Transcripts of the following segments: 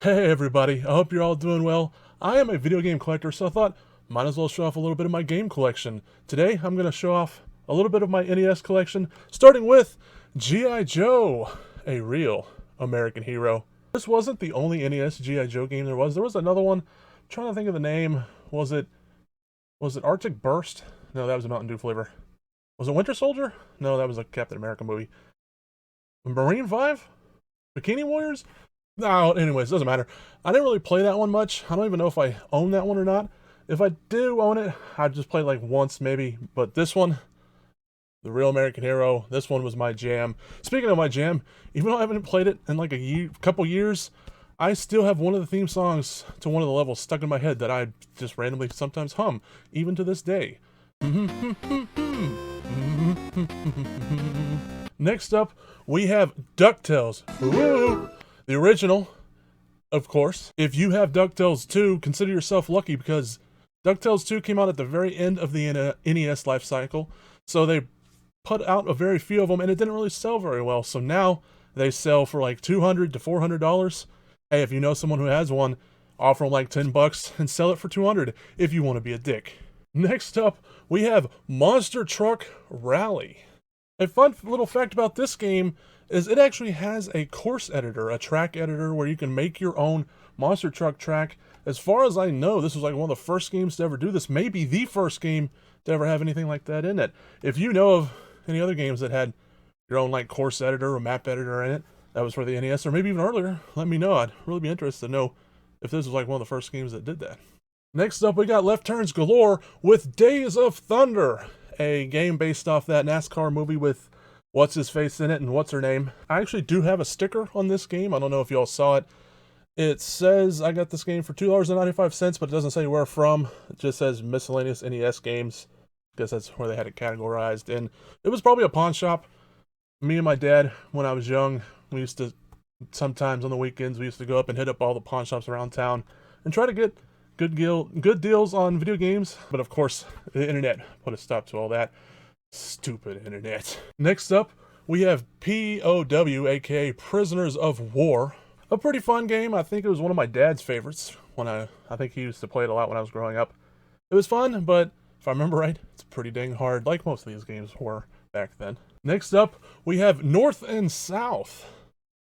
Hey everybody, I hope you're all doing well. I am a video game collector, so I thought might as well show off a little bit of my game collection. Today I'm going to show off a little bit of my NES collection, starting with G.I. Joe, a real American hero. This wasn't the only NES G.I. Joe game there was. There was another one. I'm trying to think of the name. Was it Arctic Burst? No, that was a Mountain Dew flavor. Was it Winter Soldier? No, that was a Captain America movie. Marine 5? Bikini Warriors? No, anyways, doesn't matter. I didn't really play that one much. I don't even know if I own that one or not. If I do own it, I'd just play like once maybe. But this one, the real American hero, this one was my jam. Speaking of my jam, even though I haven't played it in like a couple years, I still have one of the theme songs to one of the levels stuck in my head that I just randomly sometimes hum, even to this day. Next up, we have DuckTales. Woo! The original, of course. If you have DuckTales 2, consider yourself lucky because DuckTales 2 came out at the very end of the NES life cycle. So they put out a very few of them and it didn't really sell very well. So now they sell for like $200 to $400. Hey, if you know someone who has one, offer them like $10 and sell it for $200 if you want to be a dick. Next up, we have Monster Truck Rally. A fun little fact about this game is it actually has a course editor, a track editor, where you can make your own monster truck track. As far as I know, this was like one of the first games to ever do this, maybe the first game to ever have anything like that in it. If you know of any other games that had your own like course editor or map editor in it, that was for the NES, or maybe even earlier, let me know. I'd really be interested to know if this was like one of the first games that did that. Next up, we got Left Turns Galore with Days of Thunder, a game based off that NASCAR movie with what's-his-face in it and what's-her-name. I actually do have a sticker on this game. I don't know if y'all saw it. It says I got this game for $2.95, but it doesn't say where from. It just says miscellaneous NES games. I guess that's where they had it categorized. And it was probably a pawn shop. Me and my dad, when I was young, we used to, sometimes on the weekends, we used to go up and hit up all the pawn shops around town and try to get good deals on video games. But of course, the internet put a stop to all that. Stupid internet. Next up, we have P.O.W, aka Prisoners of War. A pretty fun game. I think it was one of my dad's favorites. I think he used to play it a lot when I was growing up. It was fun, but if I remember right, it's pretty dang hard, like most of these games were back then. Next up, we have North and South.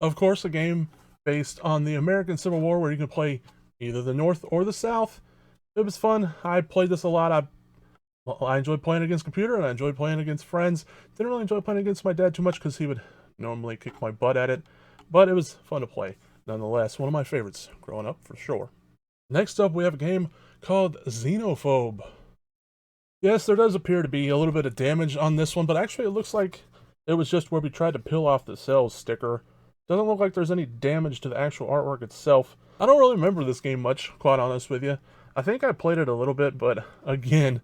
Of course, a game based on the American Civil War where you can play either the North or the South. It was fun. I played this a lot. I enjoyed playing against computer, and I enjoyed playing against friends. Didn't really enjoy playing against my dad too much because he would normally kick my butt at it. But it was fun to play. Nonetheless, one of my favorites growing up, for sure. Next up, we have a game called Xenophobe. Yes, there does appear to be a little bit of damage on this one, but actually it looks like it was just where we tried to peel off the cells sticker. Doesn't look like there's any damage to the actual artwork itself. I don't really remember this game much, quite honest with you. I think I played it a little bit, but again,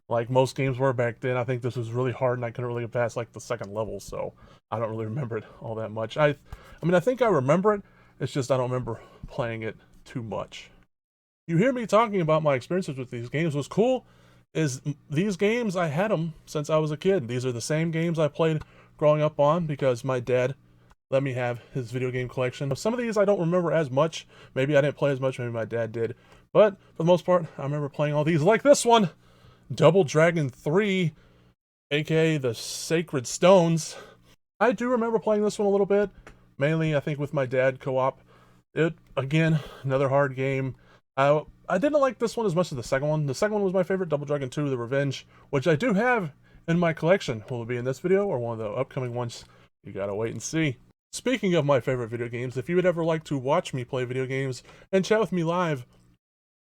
like most games were back then, I think this was really hard and I couldn't really get past like the second level, so I don't really remember it all that much. I mean, I think I remember it, it's just I don't remember playing it too much. You hear me talking about my experiences with these games. What's cool is these games, I had them since I was a kid. These are the same games I played growing up on because my dad let me have his video game collection. Some of these I don't remember as much. Maybe I didn't play as much, maybe my dad did. But for the most part, I remember playing all these, like this one. Double Dragon 3, aka the Sacred Stones. I do remember playing this one a little bit, mainly I think with my dad co-op. It, again, another hard game. I didn't like this one as much as the second one. The second one was my favorite, Double Dragon 2, The Revenge, which I do have in my collection. Will it be in this video or one of the upcoming ones? You gotta wait and see. Speaking of my favorite video games, if you would ever like to watch me play video games and chat with me live,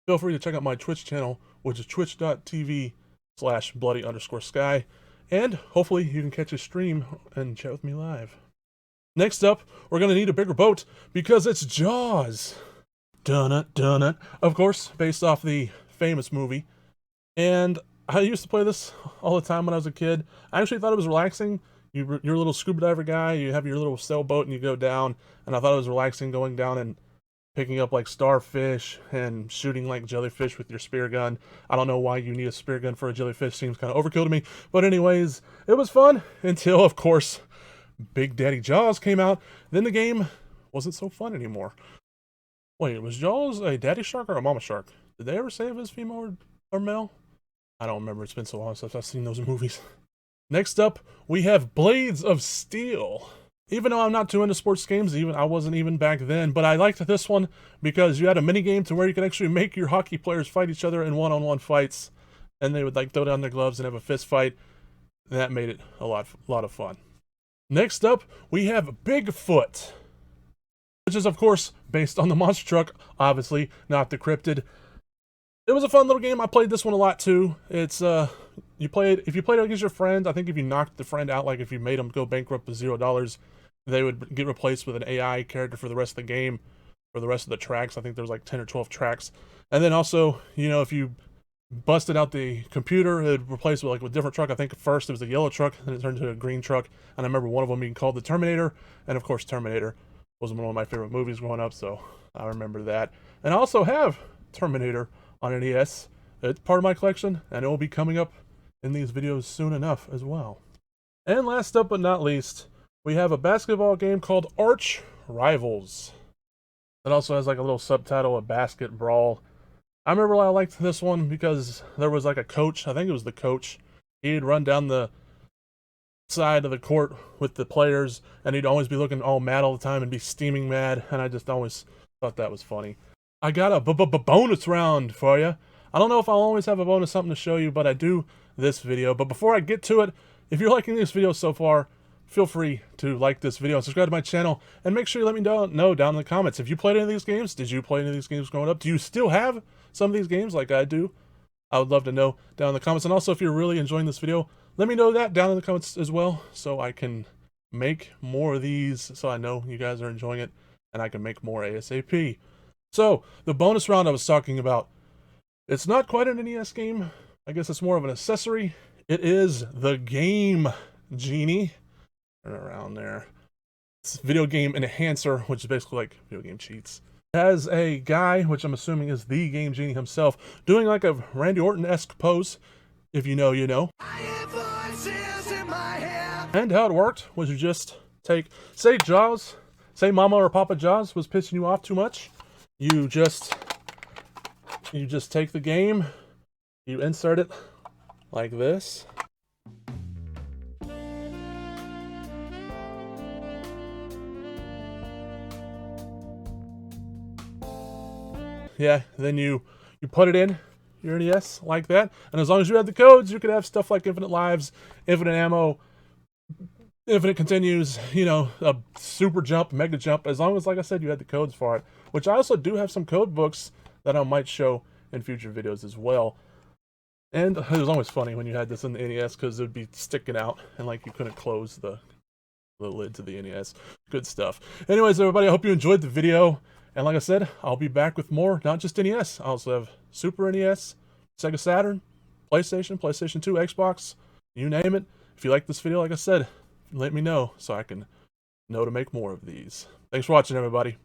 feel free to check out my Twitch channel, which is twitch.tv/bloody_sky, and hopefully you can catch a stream and chat with me live. Next up, we're going to need a bigger boat because it's Jaws. Dun-it. Of course, based off the famous movie. And I used to play this all the time when I was a kid. I actually thought it was relaxing. You're a little scuba diver guy, you have your little sailboat and you go down, and I thought it was relaxing going down and picking up like starfish and shooting like jellyfish with your spear gun. I don't know why you need a spear gun for a jellyfish, seems kind of overkill to me. But anyways, it was fun until, of course, Big Daddy Jaws came out. Then the game wasn't so fun anymore. Wait, was Jaws a daddy shark or a mama shark? Did they ever say if it's female or male? I don't remember. It's been so long since I've seen those movies. Next up, we have Blades of Steel. Even though I'm not too into sports games, I wasn't even back then, but I liked this one because you had a mini game to where you could actually make your hockey players fight each other in one-on-one fights, and they would like throw down their gloves and have a fist fight. And that made it a lot of fun. Next up, we have Bigfoot, which is of course based on the monster truck, obviously not the cryptid. It was a fun little game. I played this one a lot too. It's if you played it against your friend, I think if you knocked the friend out, like if you made them go bankrupt with $0, they would get replaced with an AI character for the rest of the game, for the rest of the tracks. I think there's like 10 or 12 tracks. And then also, you know, if you busted out the computer, it would replace it with different truck. I think at first it was a yellow truck, then it turned into a green truck. And I remember one of them being called the Terminator. And of course, Terminator was one of my favorite movies growing up, so I remember that. And I also have Terminator on NES. It's part of my collection, and it will be coming up in these videos soon enough as well. And last up but not least, we have a basketball game called Arch Rivals. It also has like a little subtitle, a basket brawl. I remember I liked this one because there was like a coach, I think it was the coach. He'd run down the side of the court with the players, and he'd always be looking all mad all the time and be steaming mad, and I just always thought that was funny. I got a bonus round for you. I don't know if I'll always have a bonus something to show you, but I do this video. But before I get to it, if you're liking this video so far, feel free to like this video and subscribe to my channel, and make sure you let me know down in the comments. If you played any of these games, did you play any of these games growing up? Do you still have some of these games like I do? I would love to know down in the comments. And also, if you're really enjoying this video, let me know that down in the comments as well, so I can make more of these, so I know you guys are enjoying it, and I can make more ASAP. So, the bonus round I was talking about, it's not quite an NES game. I guess it's more of an accessory. It is the game Genie. Around there. It's video game enhancer, which is basically like video game cheats. It has a guy, which I'm assuming is the game Genie himself, doing like a Randy Orton-esque pose. If you know, you know. And how it worked was you just say Jaws, say Mama or Papa Jaws was pissing you off too much. You just take the game, you insert it like this. Yeah, then you put it in your NES like that, and as long as you had the codes, you could have stuff like infinite lives, infinite ammo, infinite continues, you know, a super jump, mega jump, as long as, like I said, you had the codes for it, which I also do have some code books that I might show in future videos as well. And it was always funny when you had this in the NES because it would be sticking out and like you couldn't close the lid to the NES. Good stuff. Anyways, everybody, I hope you enjoyed the video. And like I said, I'll be back with more, not just NES. I also have Super NES, Sega Saturn, PlayStation, PlayStation 2, Xbox, you name it. If you like this video, like I said, let me know so I can know to make more of these. Thanks for watching, everybody.